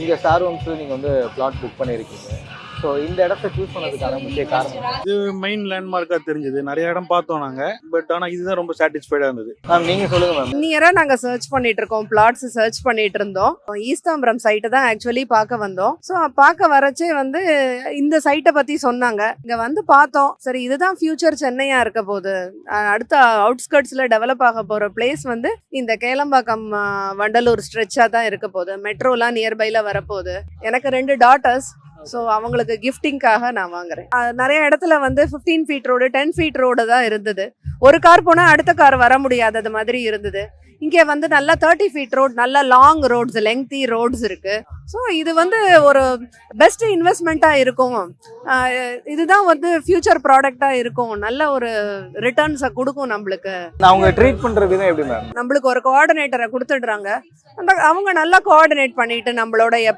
இங்கே ஸ்டார் ஹோம்ஸில் நீங்கள் வந்து பிளாட் புக் பண்ணியிருக்கீங்க. ஸோ இந்த இடத்த சூஸ் பண்ணதுக்கான முக்கிய காரணம் இது மெயின் லேண்ட்மார்க்காக தெரிஞ்சது. நிறைய இடம் பார்த்தோம் நாங்கள். பட் ஆனால் இதுதான் ரொம்ப சாட்டிஸ்ஃபைடாக இருந்தது. மேம் நீங்கள் சொல்லுங்கள் மேம். நியராக நாங்கள் சர்ச் பண்ணிட்டு இருக்கோம், பிளாட்ஸ் சர்ச் பண்ணிட்டு இருந்தோம். ஈஸ்தாம்பரம் சைட்டை தான் ஆக்சுவலி பார்க்க வந்தோம். ஸோ பார்க்க வரச்சே வந்து இந்த சைட்டை பற்றி சொன்னாங்க. இங்கே வந்து பார்த்தோம், சரி இதுதான் ஃபியூச்சர் சென்னையாக இருக்க போகுது, அடுத்த அவுட்ஸ்கர்ட்ஸில் டெவலப் ஆக போகிற பிளேஸ் வந்து இந்த கேளம்பாக்கம் வண்டலூர் ஸ்ட்ரெச்சாக தான் இருக்க போகுது. மெட்ரோலாம் நியர்பையில் வரப்போகுது. எனக்கு 2 டாட்டர்ஸ். ஸோ அவங்களுக்கு கிஃப்டிங்காக நான் வாங்குறேன். நிறைய இடத்துல வந்து 15 ஃபீட் ரோடு 10 ஃபீட் ரோடு தான் இருந்தது. ஒரு கார் போனால் அடுத்த கார் வர முடியாதது மாதிரி இருந்தது. இங்கே வந்து நல்லா 30 ஃபீட் ரோட், நல்ல லாங் ரோட்ஸ், லெங்தி ரோட்ஸ் இருக்கு. ஸோ இது வந்து ஒரு பெஸ்ட் இன்வெஸ்ட்மெண்ட்டாக இருக்கும். இதுதான் வந்து ஃபியூச்சர் ப்ராடக்டாக இருக்கும். நல்ல ஒரு ரிட்டர்ன்ஸை கொடுக்கும் நம்மளுக்கு. அவங்க ட்ரீட் பண்ணுற விதம் எப்படி மேம்? நம்மளுக்கு ஒரு கோஆர்டினேட்டரை கொடுத்துடுறாங்க. அவங்க நல்லா கோஆர்டினேட் பண்ணிட்டு நம்மளோட